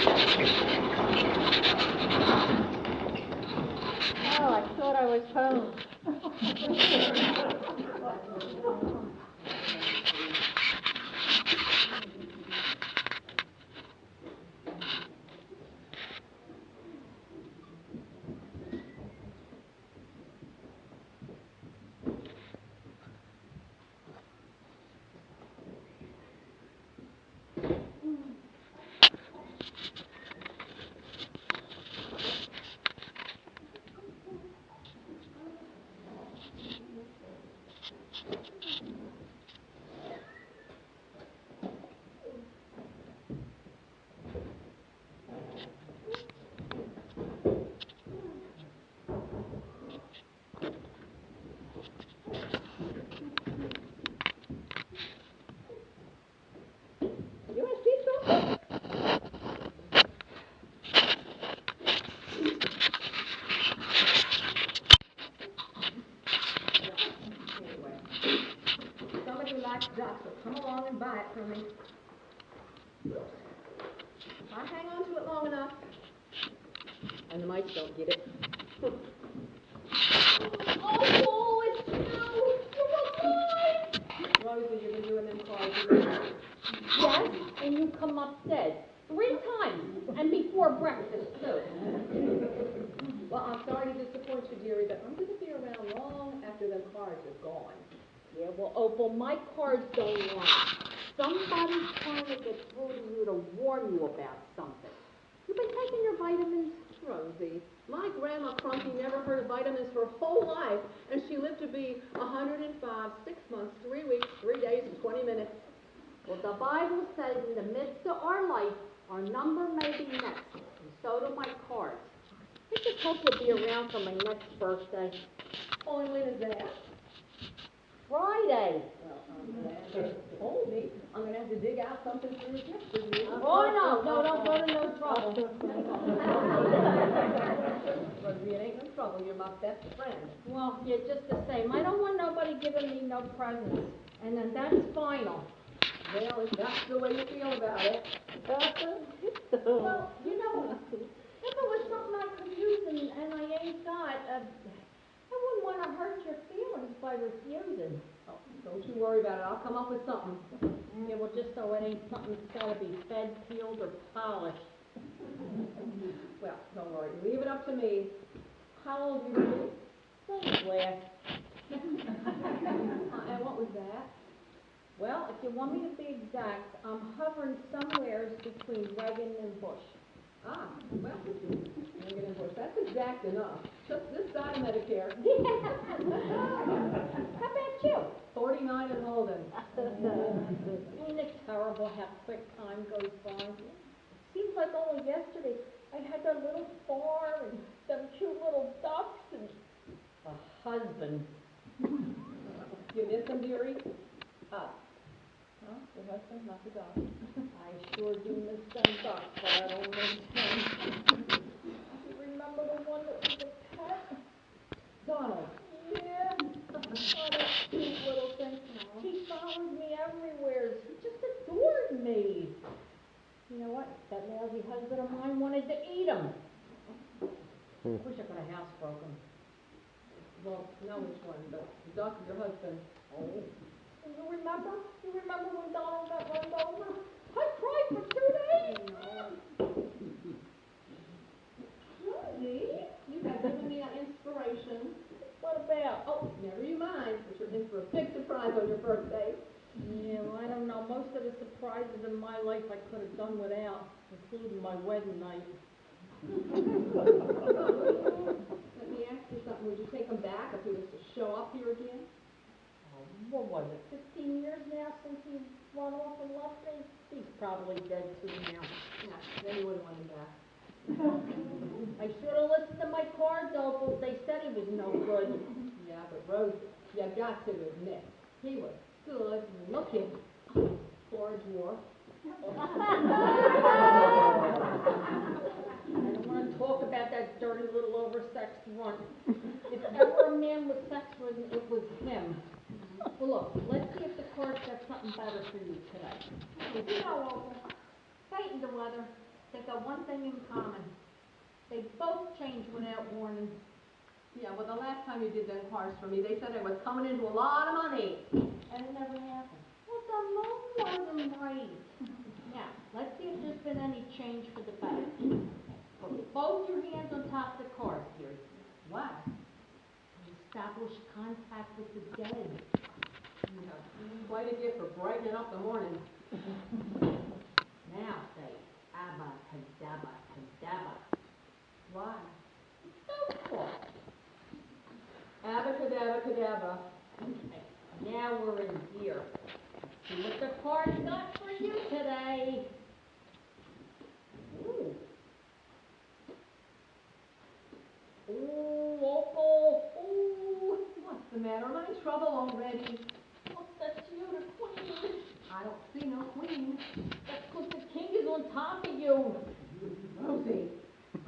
Oh, I thought I was home. You want to see something? Anyway, somebody who likes ducks will come along and buy it from me. If I hang on to it long enough, and the mice don't get it. Oh, it's you! You're alive! Rosie, you've been doing them cards. Yes, and you come up dead 3 times, and before breakfast, too. Well, I'm sorry to disappoint you, dearie, but I'm going to be around long after them cards are gone. Yeah, well, Opal, my cards don't lie. Somebody's trying to get through to you to warn you about something. You've been taking your vitamins? Rosie, my grandma Crumpy never heard of vitamins her whole life, and she lived to be 105, 6 months, 3 weeks, 3 days, and 20 minutes. Well, the Bible says in the midst of our life, our number may be next, and so do my cards. I just hope you'll be around for my next birthday. Oh, and when is that? Friday. Hold me. I'm going to have to dig out something for your gift for you. Oh, no, don't go to no trouble. Rosie, it ain't no trouble. You're my best friend. Well, yeah, just the same. I don't want nobody giving me no presents. And then that's final. Well, if that's the way you feel about it. Well, you know, if it was something I could use and I ain't got, I wouldn't want to hurt your feelings by refusing. Oh, don't you worry about it. I'll come up with something. Yeah, well, just so it ain't something that's got to be fed, peeled, or polished. Well, don't worry. Leave it up to me. How old are you? Don't laugh. And what was that? Well, if you want me to be exact, I'm hovering somewhere between Reagan and Bush. Ah, well, Reagan and Bush. That's exact enough. Just this side of Medicare. How about you? 49 and holding. Ain't it terrible how quick time goes by? Seems like only yesterday I had that little farm and them cute little ducks and a husband. You miss him, dearie? Huh? Your husband, not the dog. I sure do miss them ducks, but I don't miss him. You remember the one that was a pet? Donald. Yeah. Oh, that cute little thing. He followed me everywhere. He just adored me. You know what? That lousy husband of mine wanted to eat him. Wish I could have housebroke him. Well, know which one, but the duck is your husband. Oh. You remember? You remember when Donald got run over? I cried for 2 days. Rosie, you have given me an inspiration. What about? Oh, never you mind, but you're in for a big surprise on your birthday. Yeah, well, I don't know. Most of the surprises in my life I could have done without, including my wedding night. Let me ask you something. Would you take him back if he was to show up here again? What was it, 15 years now since he run off and left me? He's probably dead too now. Yeah, then you wouldn't want him back. I should have listened to my cards, Opal. They said he was no good. Yeah, but Rosie, you got to admit, he was good looking. George War. I don't want to talk about that dirty little oversexed runt. If ever a man was sex-ridden, it was him. Well, look, let's see if the cards got something better for you today. You know, Opal, hating the weather. They've got one thing in common. They both change without warning. Yeah, well, the last time you did them cars for me, they said I was coming into a lot of money. And it never happened. Well, the loan wasn't right. Now, let's see if there's been any change for the better. Put both your hands on top of the card here. Wow. Establish contact with the dead. Yeah, quite a gift for brightening up the morning. Now say, abacadabra, cadabra. Why? So cool. Abacadabra, cadabra. Okay, now we're in gear. Let's see what the card's got for you today. Ooh. Ooh, Opal. Ooh. What's the matter? Am I in trouble already? Oh, that's you, the queen. I don't see no queen. That's 'cause the king is on top of you. Rosie,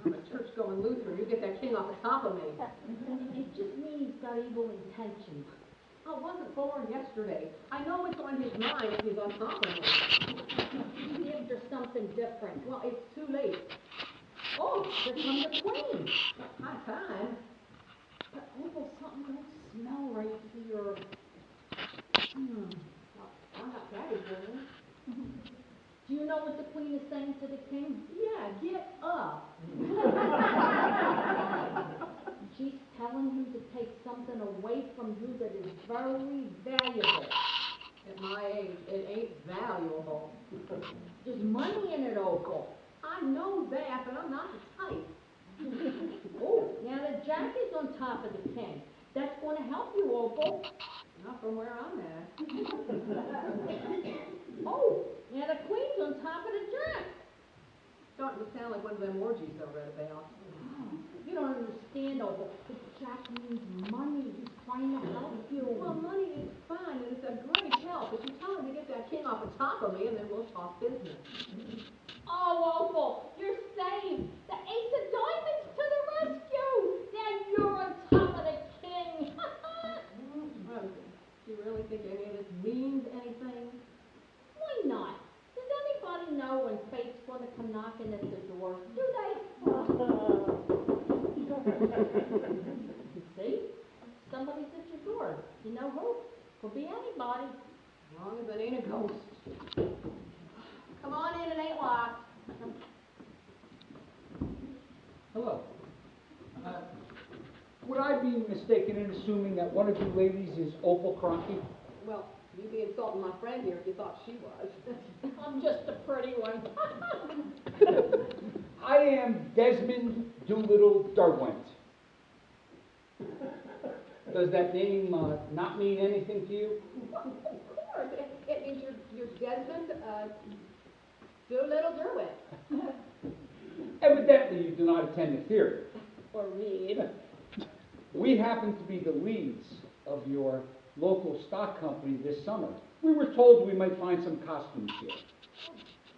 I'm a church-going Lutheran. You get that king off the top of me. It just means he's got evil intentions. I wasn't born yesterday. I know it's on his mind if he's on top of me. See if there's something different. Well, it's too late. Oh, here comes the queen. High time. But Opal, something don't smell right here. I got daddy's room. Do you know what the queen is saying to the king? Yeah, get up. She's telling him to take something away from you that is very valuable. At my age, it ain't valuable. There's money in it, Opal. I know that, but I'm not the type. Oh, now the jack is on top of the king. That's going to help you, Opal. Not from where I'm at. Oh, now the queen's on top of the jack. Starting to sound like one of them orgies I read about. You don't understand, Opal. The jack means money. He's trying to help you. Well, money is fine, and it's a great help, but you tell him to get that king off the top of me, and then we'll talk business. Oh, Opal, you're saved. The Ace of Diamonds to the rescue. Now you're on top of the king. Rosie, do you really think any of this means anything? Why not? Does anybody know when fate's going to come knocking at the door? Do they? You see? Somebody's at your door. You know who? Could be anybody. As long as it ain't a ghost. Come on in, it ain't locked. Hello. Would I be mistaken in assuming that one of you ladies is Opal Cronky? Well, you'd be insulting my friend here if you thought she was. I'm just a pretty one. I am Desmond Doolittle Derwent. Does that name not mean anything to you? Of course, it means you're Desmond, Doolittle Derwent. Evidently, you do not attend the theater. Or read. We happen to be the leads of your local stock company this summer. We were told we might find some costumes here.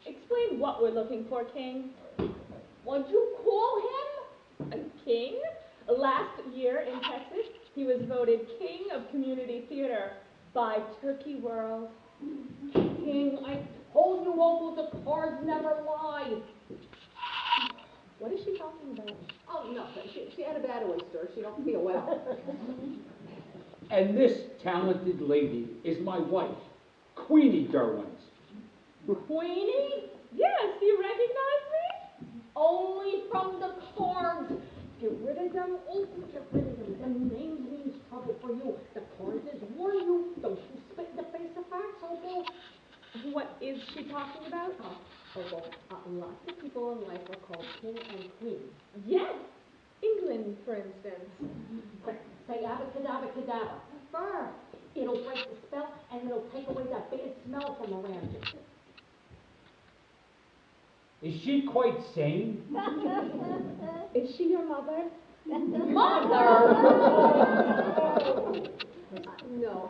Explain what we're looking for, King. What'd you call him? A king? Last year in Texas, he was voted King of Community Theater by Turkey World. King, I told you, Opal, the cards never lie. What is she talking about? Oh, nothing. She had a bad oyster. She don't feel well. And this talented lady is my wife, Queenie Derwent. Queenie? Yes, do you recognize me? Only from the cards. Get rid of them, Opal, get rid of them. Them names means trouble for you. The cards is warn you. Don't you spit in the face of facts, Opal. What is she talking about? Opal, lots of people in life are called king and queen. Yes, England, for instance. Say abracadabra, cadabra. Fur. It'll break the spell and it'll take away that bad smell from around you. Is she quite sane? Is she your mother? Mother! No,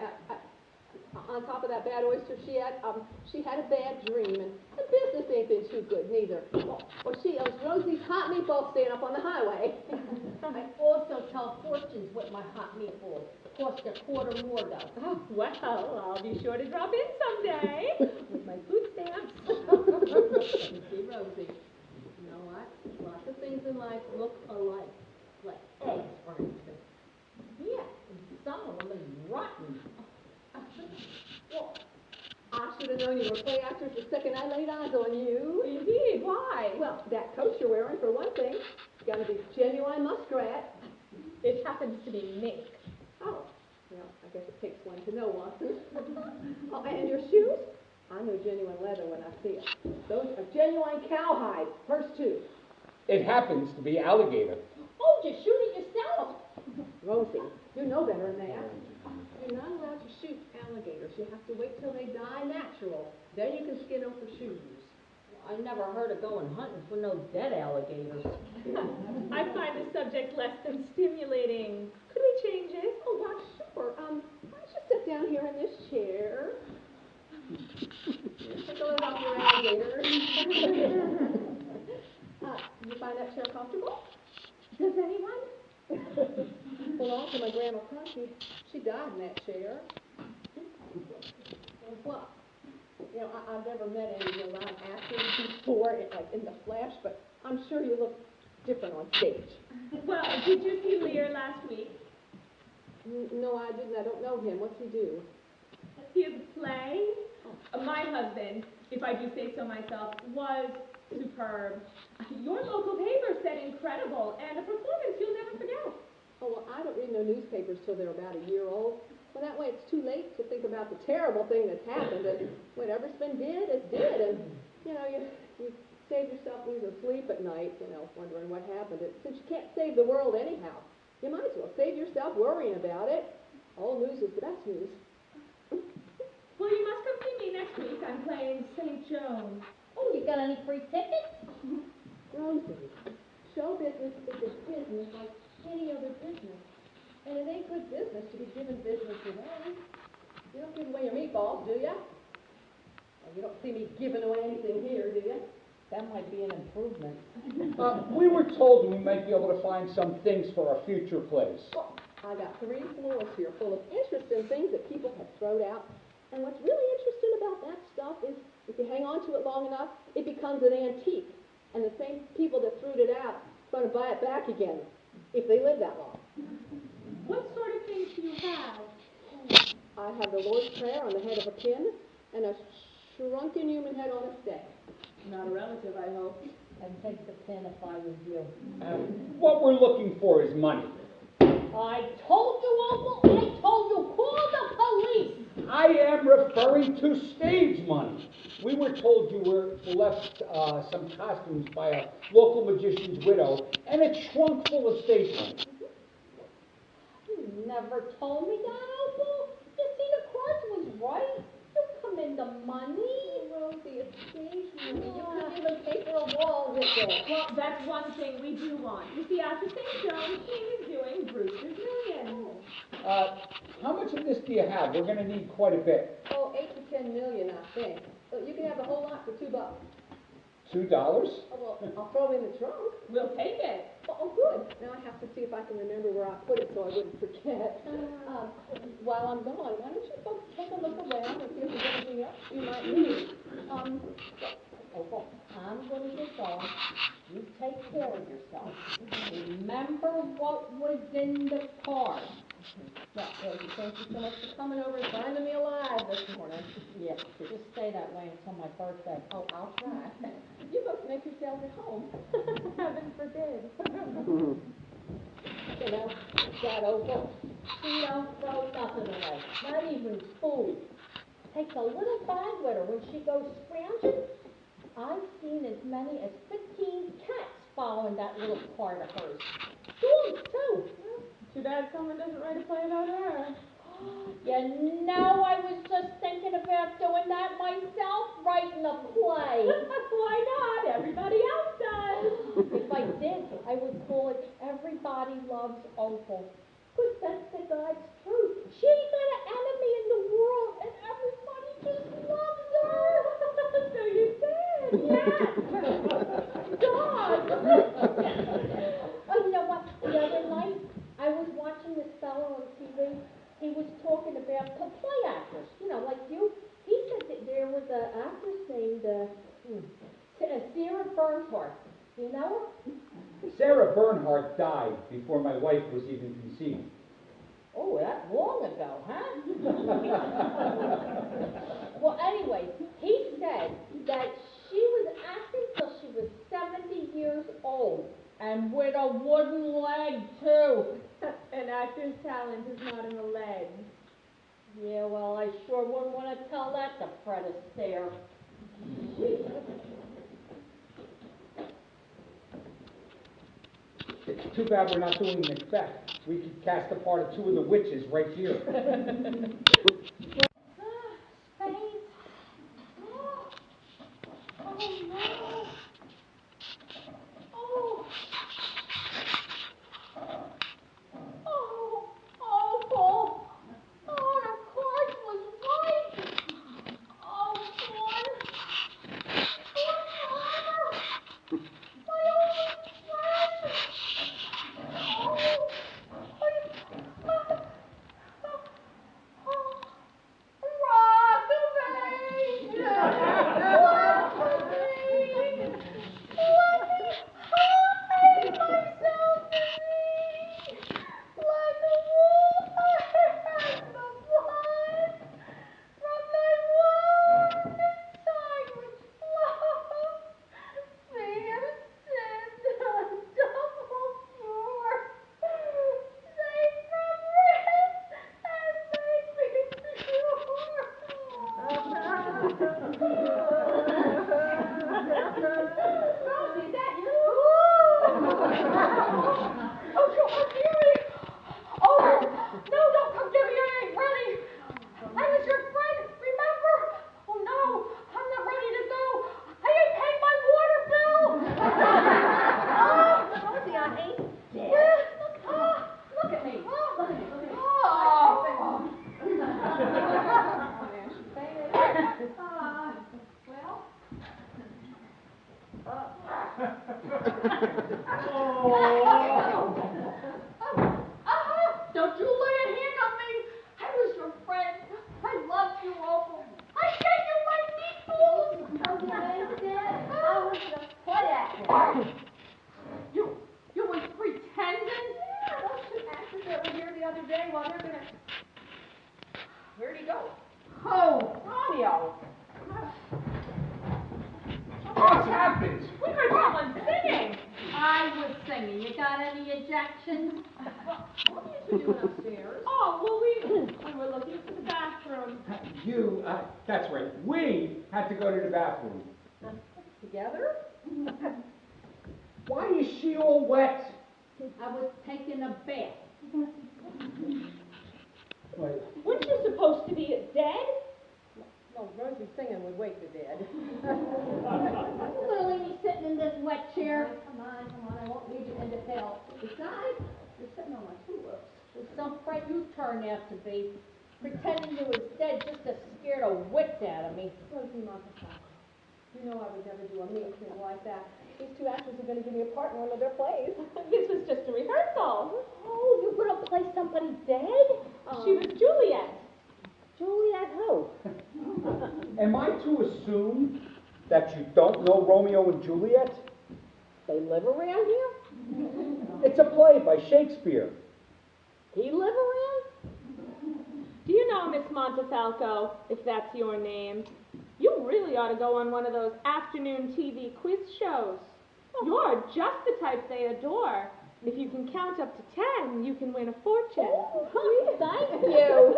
on top of that bad oyster she had a bad dream, and the business ain't been too good neither. Well, she owes Rosie's hot meatball stand up on the highway. I also tell fortunes with my hot meatballs. Cost a quarter more though. Oh, well, I'll be sure to drop in someday with my food stamps. See, Rosie, lives look alike, like eggs, for instance. Yeah, and some of them is rotten. Well, I should have known you were play actors the second I laid eyes on you. Indeed, why? Well, that coat you're wearing, for one thing, it's gotta be genuine muskrat. It happens to be mink. Oh, well, I guess it takes one to know one. Oh, and your shoes? I know genuine leather when I see it. Those are genuine cowhide, first two. It happens to be alligator. Oh, you shoot it yourself? Rosie, you know better than that. You're not allowed to shoot alligators. You have to wait till they die natural. Then you can skin them for shoes. I never heard of going hunting for no dead alligators. I find the subject less than stimulating. Could we change it? Oh, why, sure. Why don't you sit down here in this chair? Take a load off your alligator. You find that chair comfortable? Does anyone? Belonged to my grandma Crunchy. She died in that chair. Well, you know, I've never met any of your live actors before, like in the flesh, but I'm sure you look different on stage. Well, did you see Lear last week? No, I didn't. I don't know him. What's he do? He has a play. My husband, if I do say so myself, was superb. Your local paper said incredible, and a performance you'll never forget. Oh, well, I don't read no newspapers till they're about a year old. Well, that way it's too late to think about the terrible thing that's happened, and whatever's been did is did, and, you know, you save yourself losing sleep at night, you know, wondering what happened. Since you can't save the world anyhow, you might as well save yourself worrying about it. All news is the best news. Well, you must come see me next week. I'm playing St. Joan. Oh, you got any free tickets? Rosie, show business is a business like any other business. And it ain't good business to be giving business away. You don't give away your meatballs, do ya? Well, you don't see me giving away anything here, do ya? That might be an improvement. We were told we might be able to find some things for our future plays. Well, I got 3 floors here full of interesting things that people have thrown out. And what's really interesting about that stuff is if you hang on to it long enough, it becomes an antique. And the same people that threw it out are going to buy it back again, if they live that long. What sort of things do you have? I have the Lord's Prayer on the head of a pin and a shrunken human head on a stake. Not a relative, I hope. I'd take the pin if I was you. What we're looking for is money. I told you, Uncle, I told you, call the police. I am referring to stage money. We were told you were left some costumes by a local magician's widow and a trunk full of stage money. You never told me that, Uncle. You see, the cards was right. You come into money. Rosie, it's stage money. You couldn't even paper a wall with it. Well, that's one thing we do want. You see, after St. Joan, King is doing Brewster's Million. How much of this do you have? We're going to need quite a bit. Oh, 8 to 10 million, I think. So you can have the whole lot for $2. $2? Oh, well, I'll throw it in the trunk. We'll take it. Oh, good. Now I have to see if I can remember where I put it so I wouldn't forget. While I'm gone, why don't you folks take a look around and see if there's anything else you might need? Uncle, I'm gonna get going. You take care of yourself. Remember what was in the card. Well, Rosie, thank you so much for coming over and finding me alive this morning. Yeah, just stay that way until my birthday. Oh, I'll try. You folks make yourselves at home. Heaven forbid. You know, that Opal, She don't throw nothing away, not even food. Takes a little bag with her when she goes scrounging. I've seen as many as 15 cats following that little cart of hers. Dogs, too. Too bad someone doesn't write a play about her. You know, I was just thinking about doing that myself, writing a play. Why not? Everybody else does. If I did, I would call it Everybody Loves Opal. Because that's the God's truth. She ain't got an enemy in the world, and everybody just loves her. So you said. Yeah. God. Oh, you know what? The other night, I was watching this fellow on TV. He was talking about the play actors, you know, like you. He said that there was an actress named Sarah Bernhardt. You know her? Sarah Bernhardt died before my wife was even conceived. Oh, that's long ago, huh? Well, anyway, he said that she was acting till she was 70 years old, and with a wooden leg, too. An actor's talent is not in the legs. Yeah, well, I sure wouldn't want to tell that to Fred Astaire. It's too bad we're not doing Macbeth. We could cast the part of two of the witches right here. Spain. Oh, no. Oh. Oh, awful. Oh, the course was right. Oh, Dawn. My old friend. Don't you lay a hand on me! I was your friend. I loved you awful. I gave you my meatballs. Okay, Dad. I was just play acting. You was pretending? Yeah, those two actors that were here the other day while they're gonna... Where'd he go? Oh, Romeo. What's happened? We heard someone singing. I was singing. You got any ejections? What are you doing upstairs? Oh, well, we were looking for the bathroom. That's right. We had to go to the bathroom. Together? Why is she all wet? I was taking a bath. Wait, Weren't you supposed to be dead? No, Rosie singing would wake the dead. Little Amy sitting in this wet chair. Come on, I won't leave you in the hell. Besides, you're sitting on my tulips. With some friend you turned out to be, pretending you was dead just to scare the wits out of me. Rosie Montefalco, you know I would never do a mean thing like that. These two actors are gonna give me a part in one of their plays. This was just a rehearsal. Oh, you gonna play somebody dead? She was Juliet. Juliet who? am I to assume that you don't know Romeo and Juliet? They live around here? It's a play by Shakespeare. He live around? Do you know, Miss Montefalco, if that's your name, you really ought to go on one of those afternoon TV quiz shows. You're just the type they adore. If you can count up to 10, you can win a fortune. Thank you.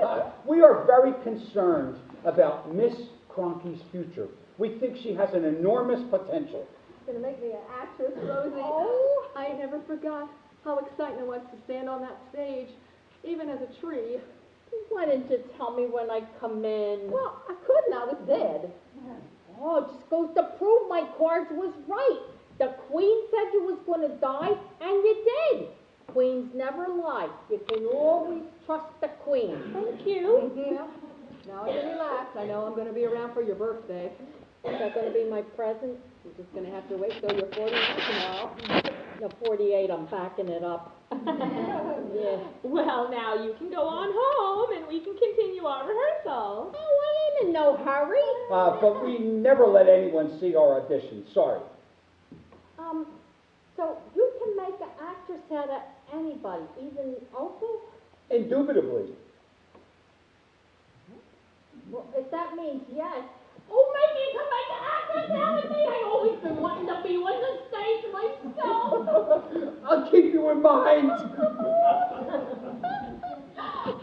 We are very concerned about Miss Cronky's future. We think she has an enormous potential. Gonna make me an actress, Rosie. Oh. I never forgot how exciting it was to stand on that stage, even as a tree. Why didn't you tell me when I come in? Well, I couldn't, I was dead. Oh, it just goes to prove my cards was right. The queen said you was gonna die, and you did. Queens never lie. You can always trust the queen. Thank you. Yeah. Now you can relax. I know I'm gonna be around for your birthday. Is that gonna be my present? You're just gonna have to wait till you're 49 tomorrow. The 48, I'm backing it up. Yeah. Well, now you can go on home and we can continue our rehearsal. Oh, I ain't in no hurry. But we never let anyone see our audition. Sorry. So you can actress out of anybody, even Opal? Indubitably. Well, if that means yes. Oh, maybe you can make an actress out of me. I've always been wanting to be on the stage myself. I'll keep you in mind.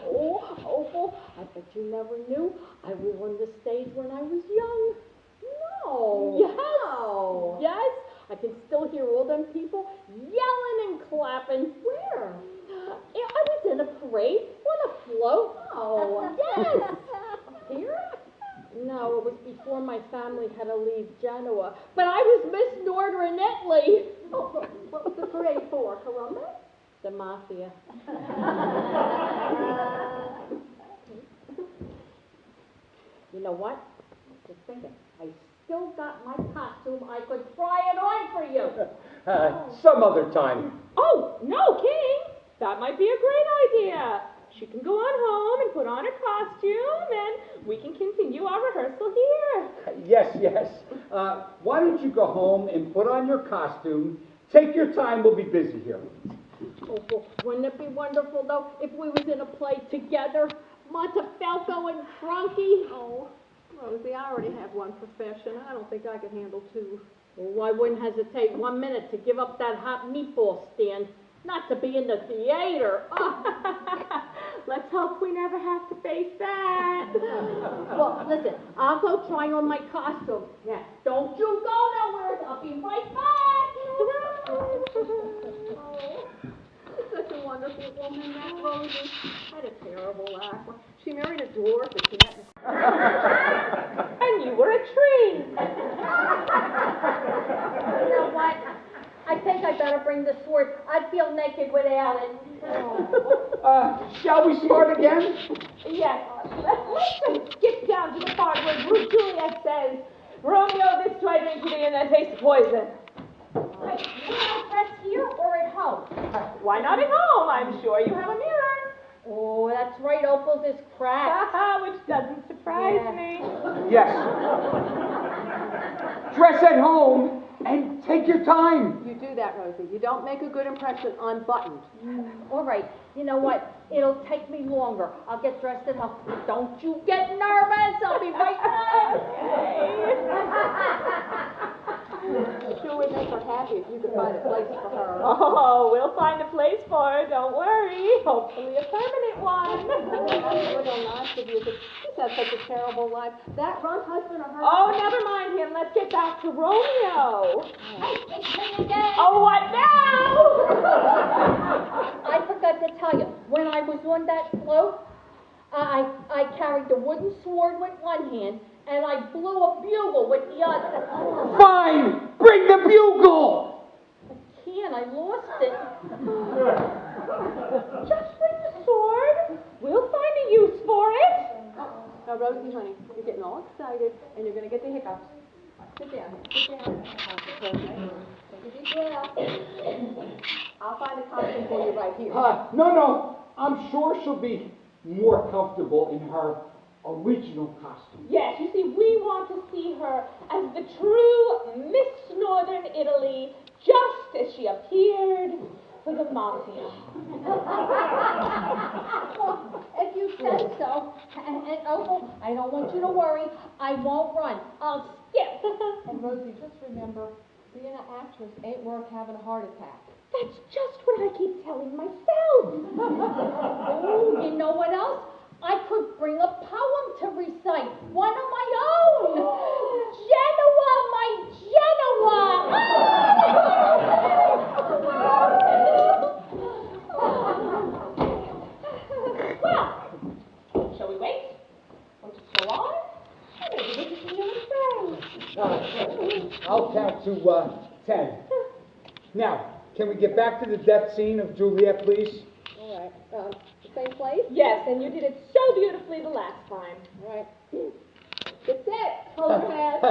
Oh, Opal, I bet you never knew I was on the stage when I was young. No. Yes. No. Yes, I can still hear all them people yelling and clapping. Where? Yeah, I was in a parade on a float. Oh. Yes. Here? No, it was before my family had to leave Genoa. But I was Miss Northern Italy. Oh, what was the parade for, Columbus? The mafia. You know what? Just thinking, I still got my costume. I could try it on for you. Some other time. Oh, no, King! That might be a great idea. She can go on home and put on her costume, and we can continue our rehearsal here. Yes, yes. Why don't you go home and put on your costume? Take your time, we'll be busy here. Oh, well, wouldn't it be wonderful, though, if we was in a play together? Montefalco and Frankie? Oh, Rosie, I already have one profession. I don't think I could handle two. Well, I wouldn't hesitate 1 minute to give up that hot meatball stand. Not to be in the theater. Let's hope we never have to face that. Well, listen, I'll go try on my costume. Now, don't you go nowhere. I'll be right back. Such a wonderful woman, that Rosie. Had a terrible act. She married a dwarf and she met... And you were a tree. You know what? I think I better bring the sword. I'd feel naked without it. Shall we start again? Yes, let's just skip down to the part where Juliet says, Romeo, this do I drink to thee and that tastes poison. Wait, you want to dress here or at home? Why not at home? I'm sure you have a mirror. Oh, that's right, Opal's is cracked. Which doesn't surprise Yeah. me. Yes. Dress at home and take your time. You do that, Rosie. You don't make a good impression unbuttoned. All right, you know what? It'll take me longer. I'll get dressed at home. Don't you get nervous. I'll be right back. It sure would make her happy if you could find a place for her. Oh, we'll find a place for her, don't worry. Hopefully a permanent one. What a nice of you. She's had such a terrible life. That runt husband of hers... Oh, never mind him. Let's get back to Romeo. Hey, it's me again. Oh, what now? I forgot to tell you, when I was on that float, I carried the wooden sword with one hand, and I blew a bugle with the other. Fine, bring the bugle. I can't, I lost it. Just bring the sword. We'll find a use for it. Now, Rosie, honey, you're getting all excited, and you're going to get the hiccups. Sit down. Sit down. Take a deep breath. I'll find a costume for you right here. No, I'm sure she'll be more comfortable in her original costume. Yes, you see, we want to see her as the true Miss Northern Italy, just as she appeared for the mafia. If you said so, and Opal, I don't want you to worry. I won't run. I'll skip. And Rosie, just remember, being an actress ain't worth having a heart attack. That's just what I keep telling myself. Oh, you know what else? I could bring a poem to recite, one of my own. Genoa, my Genoa. Well, shall we wait? Or just go on? Or maybe this is new friends. I'll count to 10. Now, can we get back to the death scene of Juliet, please? All right. The same place? Yes, and you did it so beautifully the last time. All right. That's it. Hold fast.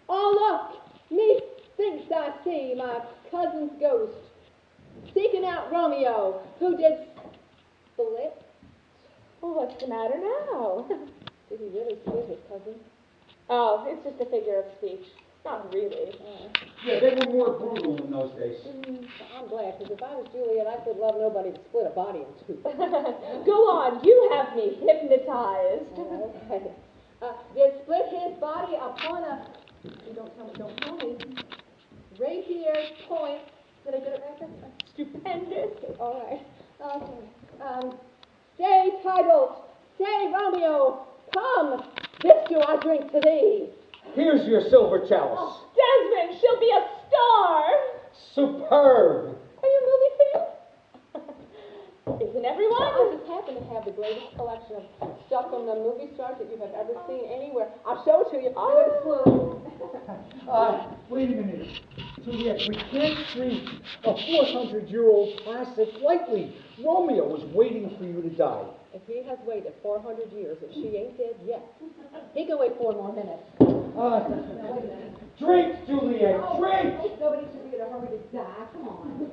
Oh, look. Methinks I see my cousin's ghost seeking out Romeo, who did split. Well, what's the matter now? Did he really split his cousin? Oh, it's just a figure of speech. Not really. Yeah, they were more brutal in those days. I'm glad, because if I was Juliet, I could love nobody to split a body in two. Go on, you have me hypnotized. Okay. They split his body upon a, don't tell me, rapier point. Did I get it right this time? Stupendous. All right. Okay. Stay, Tybalt. Stay, Romeo. Come. This do I drink to thee. Here's your silver chalice. Desmond, she'll be a star. Superb. Are you a movie fan? Isn't everyone? I just happen to have the greatest collection of stuff from the movie stars that you have ever seen anywhere. I'll show it to you. Oh. Wait a minute. Juliet, we can't treat a 400-year-old classic lightly. Romeo is waiting for you to die. If he has waited 400 years and she ain't dead yet, he can wait 4 more minutes. Uh, Now, wait a minute. Drink, Juliet, drink! Nobody should be in a hurry to die. Come on.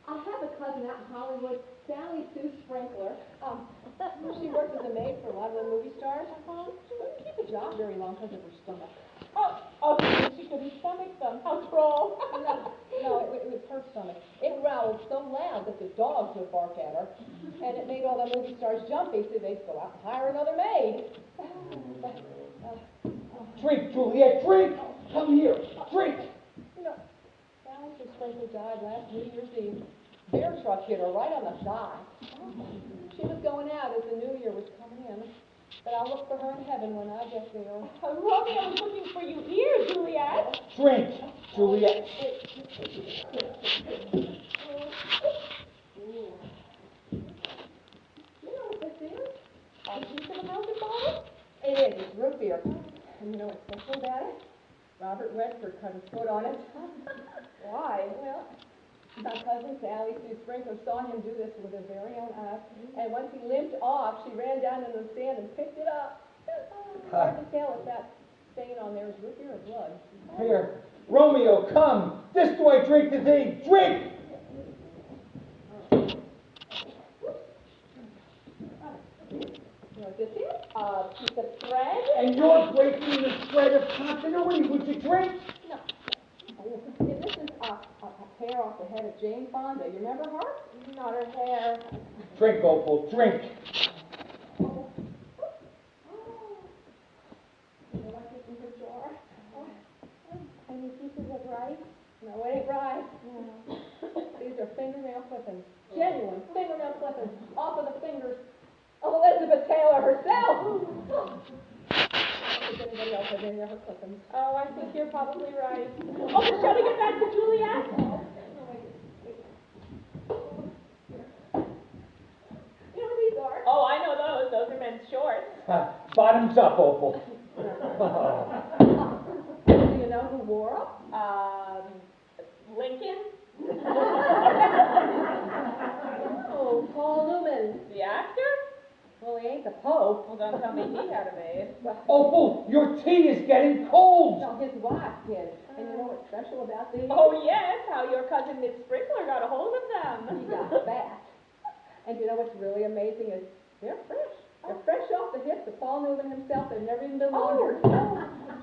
I have a cousin out in Hollywood, Sally Sue Sprinkler. She worked as a maid for a lot of the movie stars. She didn't keep a job very long because of her stomach. Oh, she couldn't stomach them. How droll. No, it was her stomach. It growled so loud that the dogs would bark at her, and it made all the movie stars jumpy, so they'd go out and hire another maid. Drink, Juliet, drink! Come here, drink! You know, Sally Sue Sprinkler died last New Year's Eve. Bear truck hit her right on the thigh. She was going out as the new year was coming in, but I'll look for her in heaven when I get there. Romeo was looking for you here, Juliet. Drink, Juliet. You know what this is? A piece of a melted bottle? It is. It's root beer. And you know what's special about it? Robert Redford cut his foot on it. Why? Well, my cousin Sally Sue Sprinkler saw him do this with her very own eyes, and once he limped off, she ran down into the sand and picked it up. Hard to tell if that stain on there is root beer or blood. Here, Romeo, come! This do I drink to thee! Drink! You know what this is? A piece of thread? And you're breaking the thread of continuity. Would you drink? No. Oh, this is a hair off the head of Jane Fonda. You remember her? Not her hair. Drink, Opal, drink. Any pieces of rice? No, it ain't right. These are fingernail clippings. Genuine fingernail clippings off of the fingers of Elizabeth Taylor herself. If anybody else has any of her clippings. Oh, I think you're probably right. Oh, but shall we get back to Juliet? You know what these are? Oh, I know those. Those are men's shorts. Bottoms up, Opal. Do you know who wore them? Lincoln? Oh, Paul Newman. The actor? Well, he ain't the Pope. Well, don't tell me he had a maid. Opal, your tea is getting cold. No, his wife did. And you know what's special about these? Oh, yes, how your cousin Miss Sprinkler got a hold of them. He got fat. And you know what's really amazing is they're fresh. They're fresh off the hips of Paul Newman himself. They've never even been laundered.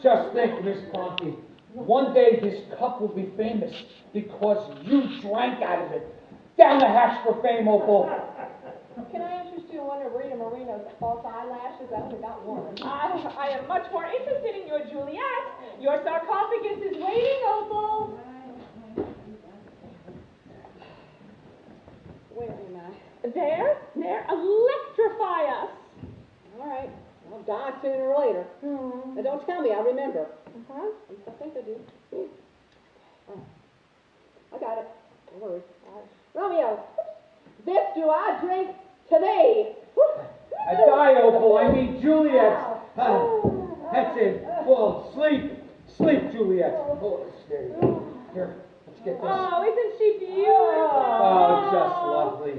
Just think, Miss Conti, one day this cup will be famous because you drank out of it. Down the hatch for fame, Opal. Can I interest you in one of Rita Moreno's false eyelashes? I only got one. I am much more interested in your Juliet. Your sarcophagus is waiting, Opal. Where am I? There, electrify us. All right. I'll die sooner or later. Now don't tell me, I remember. I think I do. Oh. I got it. Don't worry. All right. Romeo, this do I drink to thee. I die, Opal. I mean Juliet. That's it. Well, sleep. Sleep, Juliet. Oh, steady. Here, let's get this. Oh, isn't she beautiful? Oh, just lovely.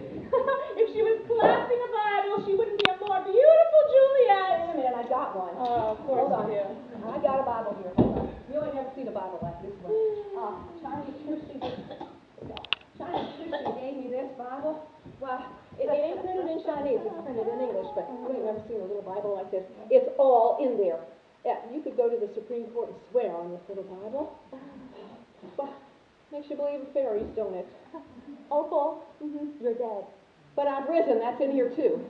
If she was clasping a Bible, she wouldn't be a more beautiful Juliet. Wait a minute, I got one. Oh, of course Hold on. you do. I got a Bible here. Hold on. You ain't never seen a Bible like this one. Chinese Christian. Chinese She gave me this Bible. Well, it ain't printed in Chinese, it's printed in English, but you ain't never seen a little Bible like this. It's all in there. Yeah, you could go to the Supreme Court and swear on this little Bible. Well, makes you believe in fairies, don't it? Opal, you're dead. But I've risen, that's in here too.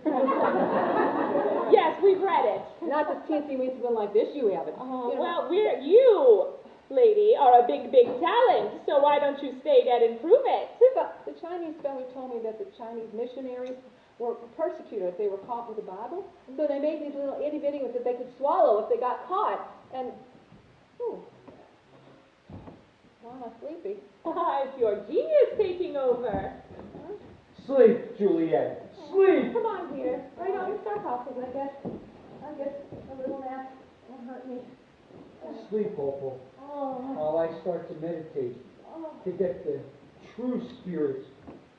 Yes, we've read it. Not this teensy-weensy one like this, you haven't. Well, you, lady, are a big, big talent, so why don't you stay dead and prove it? But the Chinese fellow told me that the Chinese missionaries were persecuted if they were caught with the Bible. So they made these little itty-bitty ones that they could swallow if they got caught. And, well, I'm sleepy. It's your genius taking over. Sleep, Juliet, sleep! Come on, dear. Right on, we start talking, I guess a little nap won't hurt me. Sleep, Opal, while I start to meditate, to get the true spirit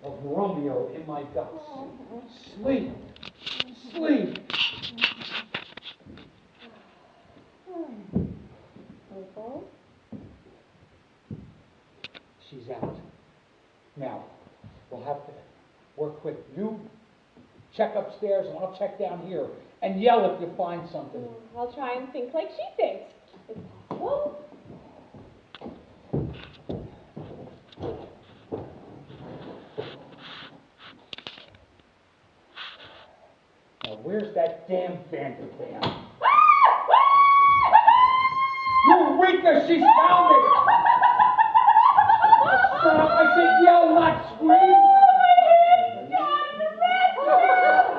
of Romeo in my guts. Sleep, sleep! Opal? She's out. Now, we'll have to work quick. You check upstairs and I'll check down here and yell if you find something. I'll try and think like she thinks. It's possible. Now, where's that damn Vanderkam? Eureka! She's found it! Shut up! I said yell, not scream!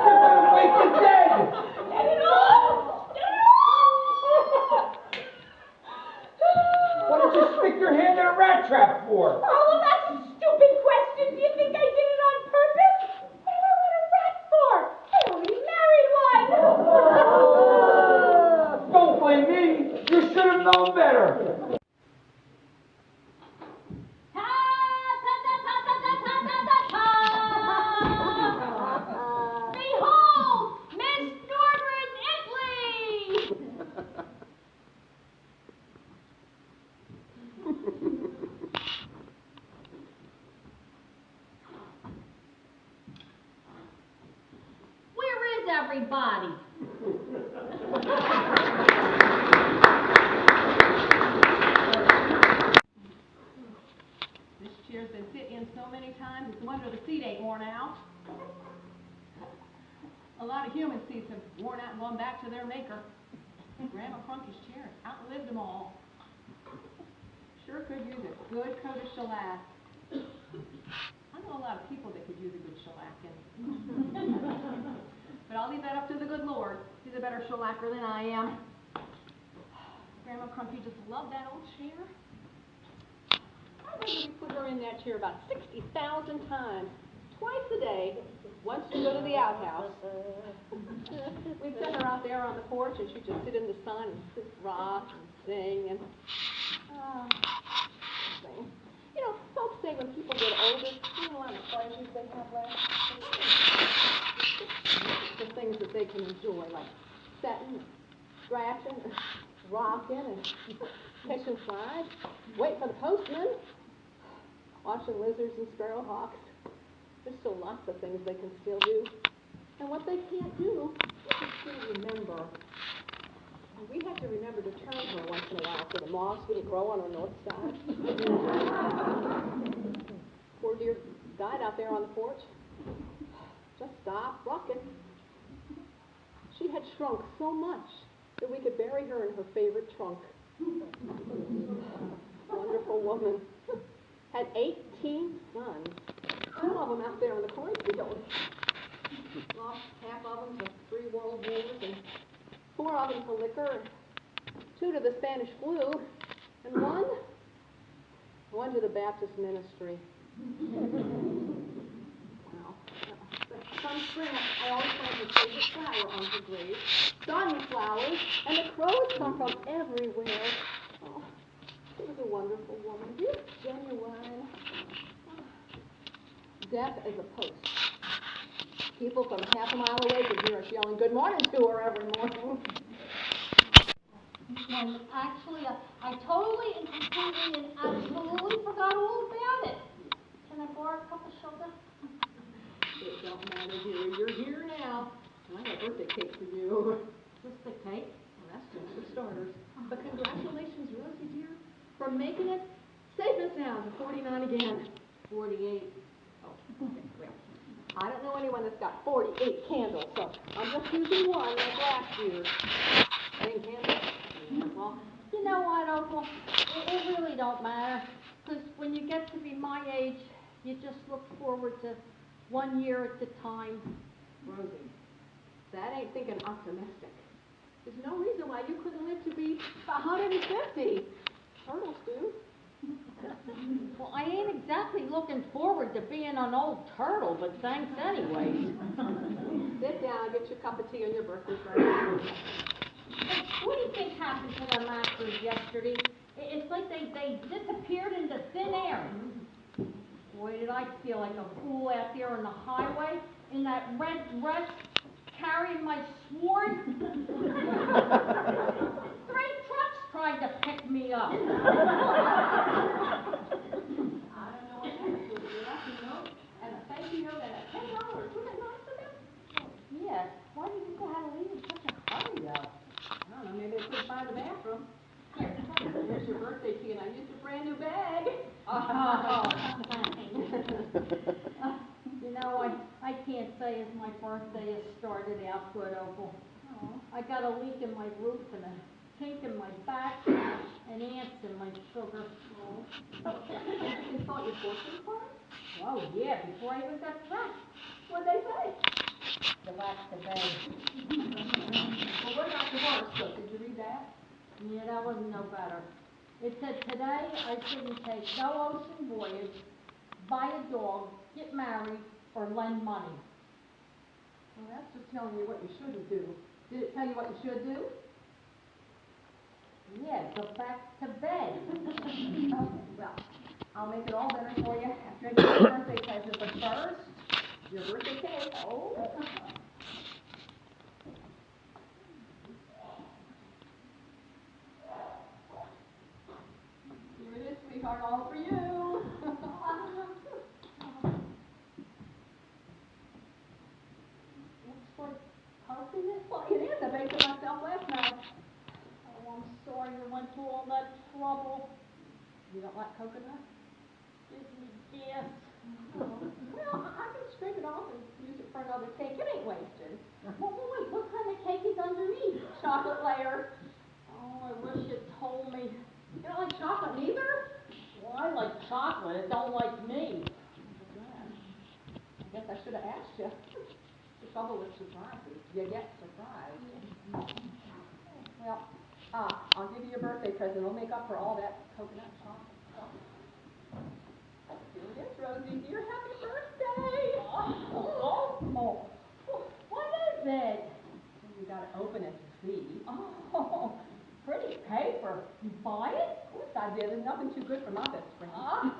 You're gonna wake the dead! What did you stick your hand in a rat trap for? Oh, well, that's a stupid question. Do you think I did it on purpose? What do I want a rat for? I already married one. Don't blame me! You should have known better! Behold, Miss Norbert Italy! Where is everybody? This chair's been sit in so many times, it's a wonder the seat ain't worn out. A lot of human seats have worn out and gone back to their maker. Grandma Crunky's chair outlived them all. Sure could use a good coat of shellac. I know a lot of people that could use a good shellacking. But I'll leave that up to the good Lord. He's a better shellacker than I am. Grandma Crunky just loved that old chair. I remember we put her in that chair about 60,000 times, twice a day, once to go to the outhouse. We'd set her out there on the porch and she'd just sit in the sun and rock and sing and sing. You know, folks say when people get older, you know, a lot of pleasures they have left. The things that they can enjoy, like setting, scratching, rocking, and catching flies, waiting for the postman, watching lizards and sparrowhawks. There's still lots of things they can still do. And what they can't do, they can still remember. And we have to remember to turn her once in a while so the moss wouldn't grow on her north side. Poor dear died out there on the porch. Just stopped rocking. She had shrunk so much that we could bury her in her favorite trunk. Wonderful woman. Had 18 sons. Some of them out there in the cornfield. Lost half of them to 3 world wars, and 4 of them to liquor, and 2 to the Spanish flu, and one to the Baptist ministry. Wow. Some spring, I always find her favorite flower on her grave. Sunflowers, and the crows come from everywhere. Oh, she was a wonderful woman, real genuine. Deaf as a post. People from half a mile away could hear us yelling good morning to her every morning. And actually, I totally and completely and absolutely forgot all about it. Can can I borrow a cup of sugar? It don't matter, dearie, you're here now, and I have birthday cake for you. Just the cake? Well, that's just for starters. But congratulations, Rosie dear, for making it safe and sound to 49 again. 48. Oh, okay, well, I don't know anyone that's got 48 candles, so I'm just using one like last year. Same candle? Yeah, well, You know what, Opal? It really don't matter. 'Cause when you get to be my age, you just look forward to 1 year at a time. Rosie, that ain't thinking optimistic. There's no reason why you couldn't live to be 150. Turtles do. Well, I ain't exactly looking forward to being an old turtle, but thanks anyways. Sit down, get your cup of tea on your birthday present. What do you think happened to them actors yesterday? It's like they disappeared into thin air. Boy, did I feel like a fool out there on the highway in that red dress, carrying my sword. 3 trucks tried to pick me up. I don't know what happened to it, but I can know. And a thank you note and a $10. Wasn't that nice of them? Yeah, why do you think I had to leave in such a hurry though? I don't know, maybe they couldn't find the bathroom. Here, here's your birthday tea, and I used a brand new bag. You know, I can't say as my birthday has started out good, Opal. I got a leak in my roof and a kink in my back and ants in my sugar. You thought your fortune for it? Oh yeah, before I even got dressed. What'd they say? Go back to bed. Well, what about the horoscope? Did you read that? Yeah, that wasn't no better. It said today I shouldn't take no ocean voyage, buy a dog, get married, or lend money. Well, that's just telling you what you shouldn't do. Did it tell you what you should do? Yeah, go back to bed. Okay, well, I'll make it all better for you after I get your birthday present, but first, your birthday cake. Oh. Here it is, sweetheart, all for you. Looks like coffee is. Well, it is. I baked it myself last night. Oh, I'm sorry you went through all that trouble. You don't like coconut? Gives me gas. Well, I can scrape it off and use it for another cake. It ain't wasted. Well, wait, what kind of cake is underneath? Chocolate layer. Oh, I wish you told me. You don't like chocolate neither? Well, I like chocolate, it don't like me. I guess I should have asked you. The trouble with surprises, you get surprised. Well, I'll give you your birthday present. It'll make up for all that coconut chocolate stuff. Here it is, Rosie dear. Happy birthday! Oh, what is it? You gotta open it to see. Oh, pretty paper. You buy it? Of course I did. There's nothing too good for my best friend.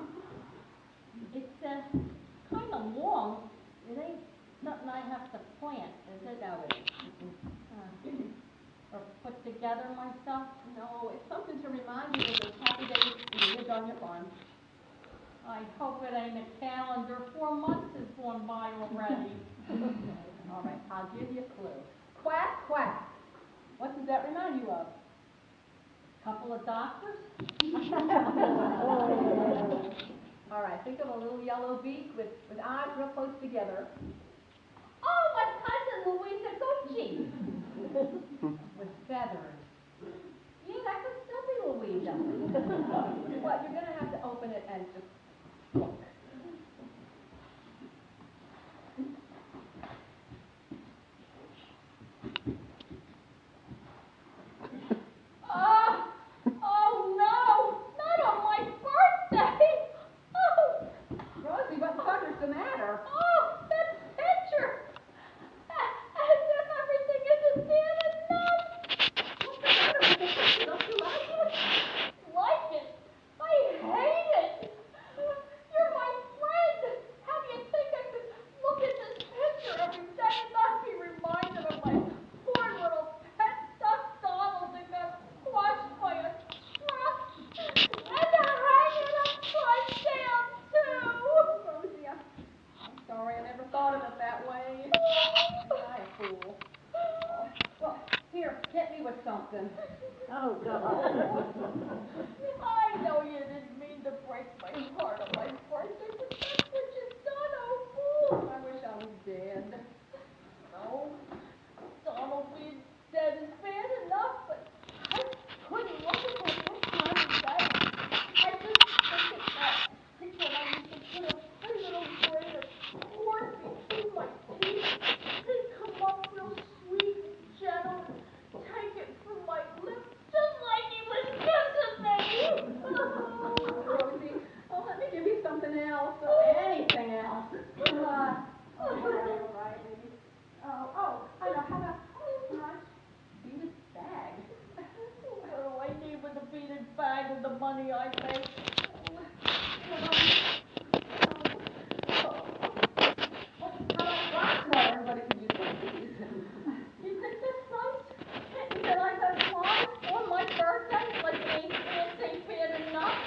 It's kind of long. It ain't nothing I have to plant, is it? No, it isn't. Or put together myself? No, it's something to remind you of those happy days when you lived on your farm. I hope it ain't a calendar. 4 months has gone by already. All right, I'll give you a clue. Quack, quack. What does that remind you of? Couple of doctors? All right, think of a little yellow beak with eyes real close together. Oh, my cousin, Louisa Gucci. With feathers. Yeah, that could still be Louisa. Well, you're gonna have to open it and just look. Oh no, not on my birthday. Oh, Rosie, what sucker's the matter? oh, that picture. As if everything isn't bad enough. What's the matter with the picture? Don't you like it? Like it? I hate it. Oh, God. I know you didn't mean to break my heart on my birthday, but that's what you've done, oh fool. I wish I was dead. No, Donald being dead is bad enough, but I couldn't look at him this time of day. I just think of that picture I used to put a little braid of cord between my teeth. He'd come up real sweet and gentle and take it from my lips just like he was kissing me. Rosie, oh, let me give you something else. Anything else. All right, baby. Oh, I know. How about nice beaded bag? What do I need with a beaded bag with the money I make? Everybody could use one of these. You think this nice? You said I got fly on my birthday like they ain't bad enough?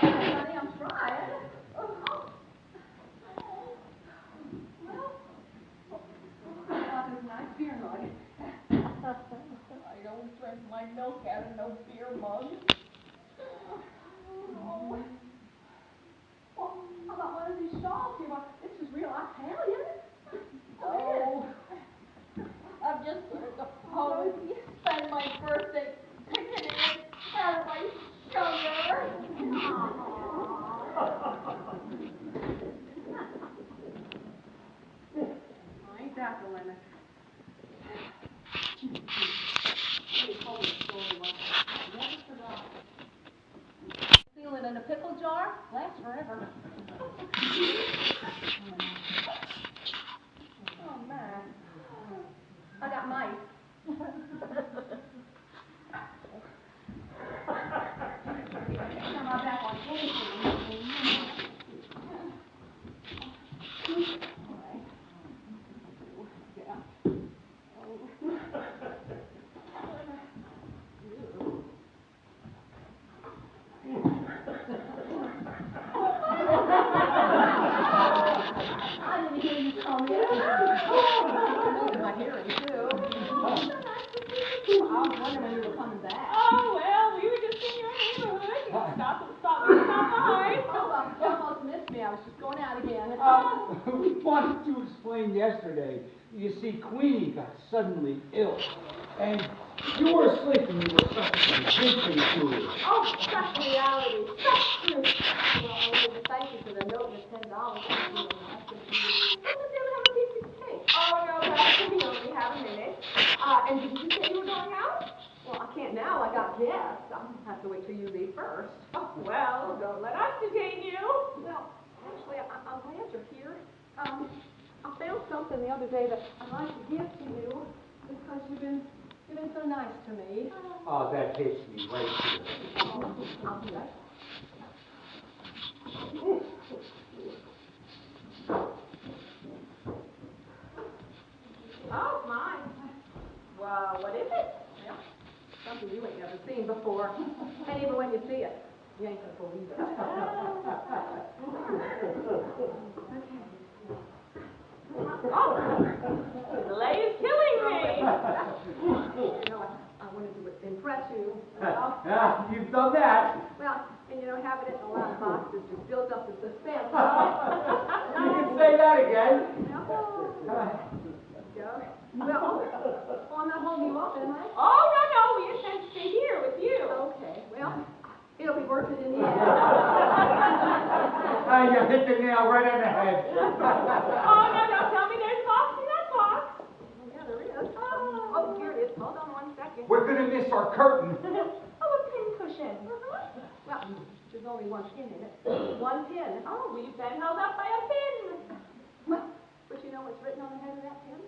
Honey, I'm trying. Well, How about this nice beer mug? I don't drink my milk out of no beer mug. Well, how about one of these shawls here? Well, this is real Italian. Oh, I'm just gonna go home and spend my birthday picking it out of my sugar. Ain't that the limit? Seal it in a pickle jar, lasts forever. Oh, man. I got mice. Turn my back on anything. All right. Yeah. I didn't hear you come in. My hearing, too. I was wondering when you were coming back. Oh, well, we were just in your neighborhood. Stop by. Oh, well, you almost missed me. I was just going out again. We wanted to explain yesterday. You see, Queenie got suddenly ill, and you were asleep and you were suffering drinking to her. Oh, such reality. Such truth. Well, I wanted to thank you for the note and the $10. What's the deal? Have a piece of cake. Oh, no, that's we only have a minute. And did you say you were going out? Well, I can't now. I got guests. I'll have to wait till you leave first. Oh, well, don't let us detain you. Well, actually, I'm glad you're here. I found something the other day that I'd like to give to you because you've been so nice to me. Oh, that hits me right here. I'll do that. Oh, my. Well, what is it? Well, something you ain't never seen before. And even when you see it, you ain't gonna believe it. Delay is killing me. You know, I wanted to impress you. Yeah, you've done that. Well, and having it in a lot of boxes just builds up the suspense. You can say that again. Well, I'm not holding you up, am I? Oh, no, we intend to stay here with you. Okay, well, it'll be worth it in the end. You hit the nail right on the head. Oh, no, tell me there's a box in that box. Yeah, there is. Oh, here it is. Hold on 1 second. We're gonna miss our curtain. Oh, a pincushion. Well, there's only one pin in it. One pin. Oh, we've been held up by a pin. But you know what's written on the head of that pin?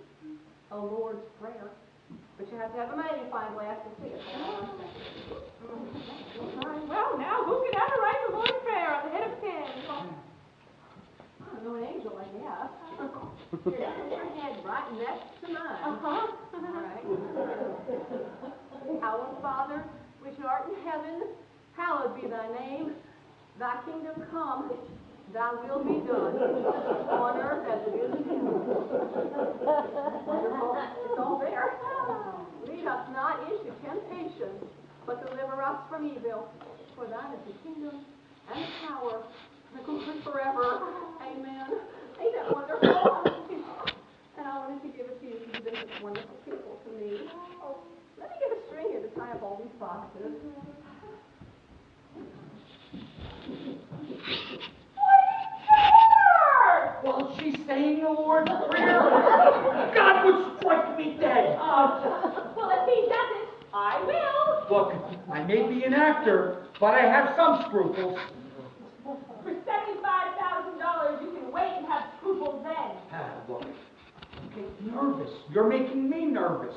A Lord's Prayer. But you have to have a magnifying glass to see it. Well, now, who could ever write the Lord's Prayer on the head of a pin? I don't know, an angel, I guess. Here, put your head right next to mine. Uh-huh. All right. Our Father, which art in heaven, hallowed be thy name. Thy kingdom come, thy will be done, on earth as it is in heaven. Wonderful. It's all there. Lead us not into temptation, but deliver us from evil. For thine is the kingdom and the power and the glory forever. Amen. Ain't that wonderful? And I wanted to give it to you because you've been such wonderful people to me. Oh, let me get a string here to tie up all these boxes. While she's saying the Lord's Prayer, God would strike me dead. Well, if he doesn't, I will. Look, I may be an actor, but I have some scruples. For $75,000, you can wait and have scruples then. Look, you get nervous. You're making me nervous.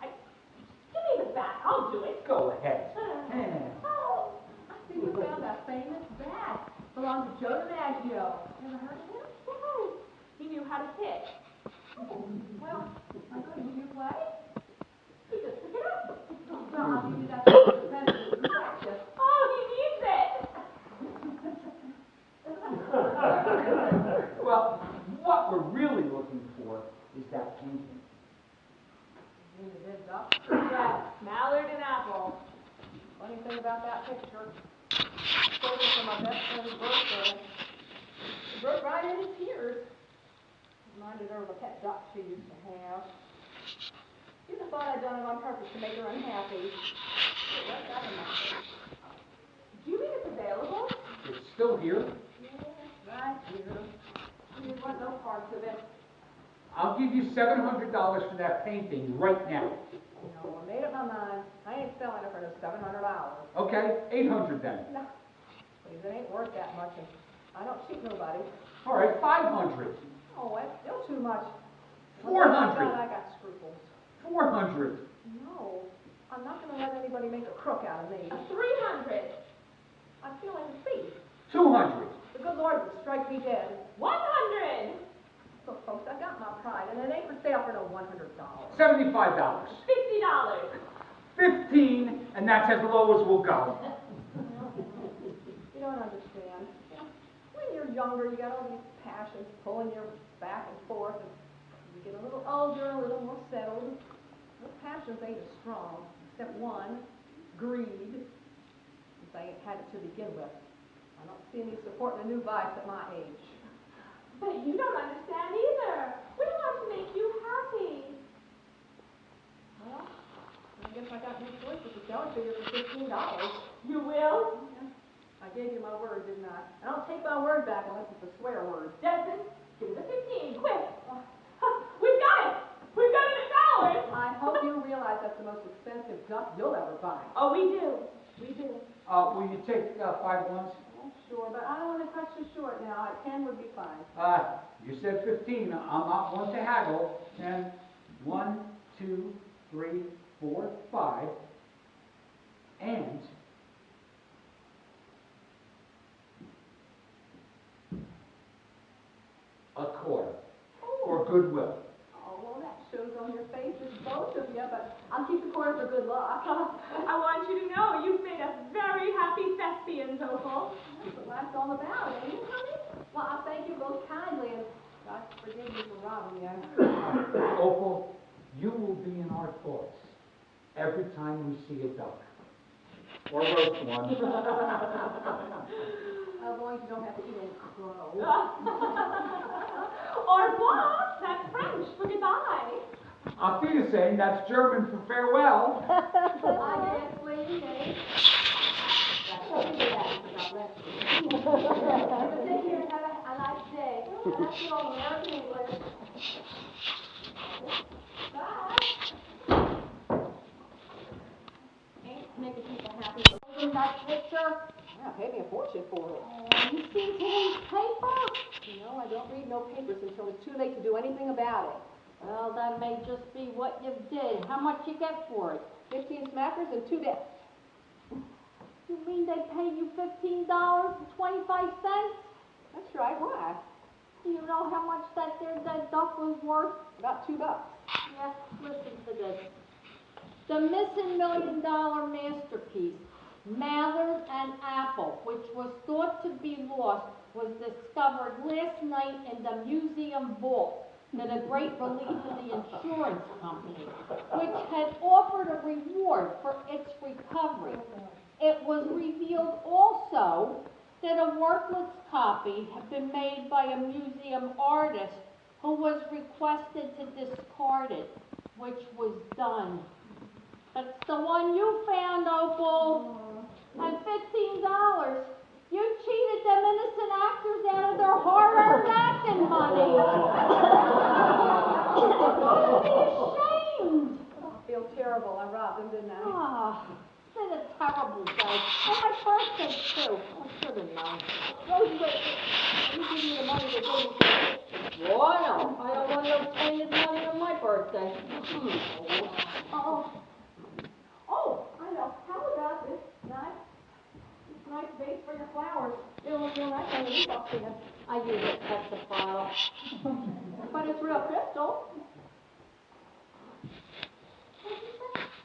Give me the bat. I'll do it. Go ahead. Oh, I see you found that famous bat. Belonged to Joe DiMaggio. Never heard of him? He knew how to hit. Well, I'm going to you play. He just pick it up. Well, I'll give you that expensive practice. Oh, he needs it. Well, what we're really looking for is that painting. You need a heads up. Yes, Mallard and Apple. Funny thing about that picture. Stole it from my best friend's birthday. It broke right in his tears. Reminded her of a pet duck she used to have. You'd have thought I'd done it on purpose to make her unhappy. It worked out in my face. Do you mean it's available? It's still here. Right here. You didn't want no parts of it. I'll give you $700 for that painting right now. No, I made up my mind. I ain't selling it for no $700. Okay, 800 then. No, please, it ain't worth that much, and I don't cheat nobody. All right, 500. Oh, that's still too much. 400. I got scruples. 400. No, I'm not going to let anybody make a crook out of me. 300. I feel like a thief. 200. The good Lord would strike me dead. 100. Look, folks, I got my pride, and it ain't for sale for no $100. $75. $50. 15, and that's as low as we'll go. You don't understand. You know, when you're younger, you got all these passions pulling you back and forth, and you get a little older, a little more settled. Those passions ain't as strong, except one, greed. Since I ain't had it to begin with. I don't see any supporting a new vice at my age. But you don't understand either. We want to make you happy. Well, I guess I got no choice but to sell it to you for $15. You will? I gave you my word, didn't I? I don't take my word back unless it's a swear word. Desmond, give me the 15, quick. We've got it. We've got it at $1. I hope you realize that's the most expensive duck you'll ever buy. Oh, we do. We do. Will you take 5 ones? Oh, sure, but I don't want to cut you short now. 10 would be fine. You said 15. I'm not one to haggle. And 1, 2, 3, 4, 5. And a quarter for goodwill. Oh, well, that shows on your faces, both of you, but I'll keep the quarter for good luck. I want you to know you've made us very happy thespians, Opal. That's what life's all about, ain't it, honey? Well, I thank you both kindly, and God forgive me for robbing you. Opal, you will be in our thoughts every time we see a duck. Or roast one. As long as you don't have to eat any crow. Au revoir, that's French for goodbye. Auf Wiedersehen, that's German for farewell. I guess, lady, eh? God bless you. But take care and have a nice day. And that's the old American English. Bye. Ain't making people happy. Open that picture. Yeah, pay me a fortune for it. Oh, you see today's paper? You know, I don't read no papers until it's too late to do anything about it. Well, that may just be what you did. How much you get for it? 15 smackers and 2 deaths. You mean they pay you $15.25? That's right, why? Do you know how much that duck was worth? About $2. Yes, listen to this. The missing $1 million masterpiece, Mallard and Apple, which was thought to be lost, was discovered last night in the museum vault. to the great relief of the insurance company, which had offered a reward for its recovery. It was revealed also that a worthless copy had been made by a museum artist who was requested to discard it, which was done. That's the one you found, Opal. And $15. You cheated them innocent actors out of their hard-earned acting money. Be ashamed. I feel terrible. I robbed him, didn't I? Ah, it's been a terrible day. And my birthday, too. I should have known. Rosie, wait. Let me give you the money to go to Boy, no. I don't want no tainted money on my birthday. Oh, I know. How about this nice vase for your flowers? You'll nice on the roof stand. I use it as a file. But it's real crystal.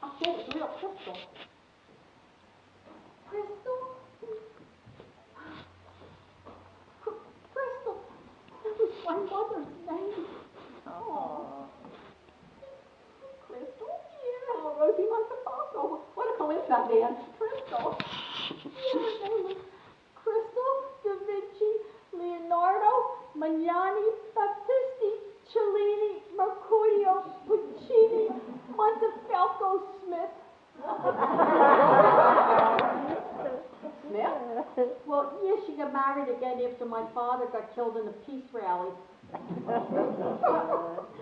I said it's real crystal. Crystal? Crystal. That was my mother's name. Oh. Crystal? Yeah. Oh, Rosie Montefalco. What a coincidence. Crystal. Yeah, her name was Crystal, Da Vinci, Leonardo, Magnani, Battisti, Cellini, Mercutio, Puccini, Montefalco, Smith. Smith? Well, yeah, she got married again after my father got killed in a peace rally.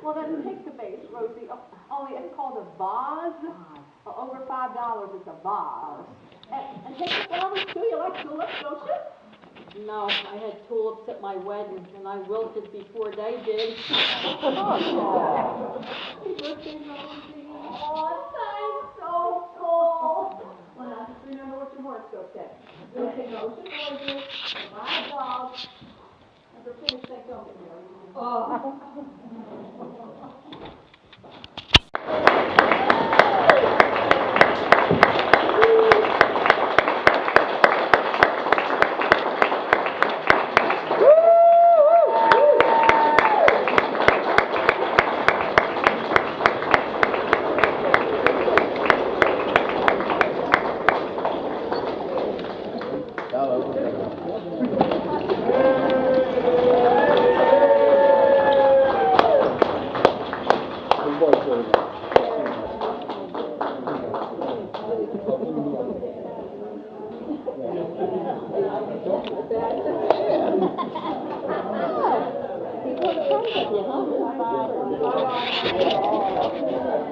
Well, then take the vase, Rosie. Oh, only it's called a vase. Over $5 is a vase. And take the flowers too. You like tulips, don't you? No, I had tulips at my wedding, and I wilted before they did. Happy birthday, Rosie. Oh, thanks, Opal. Well, now just remember what your horoscope said. Everything goes to gorgeous, provide dogs, and for finished, they don't get married.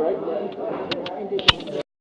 Right?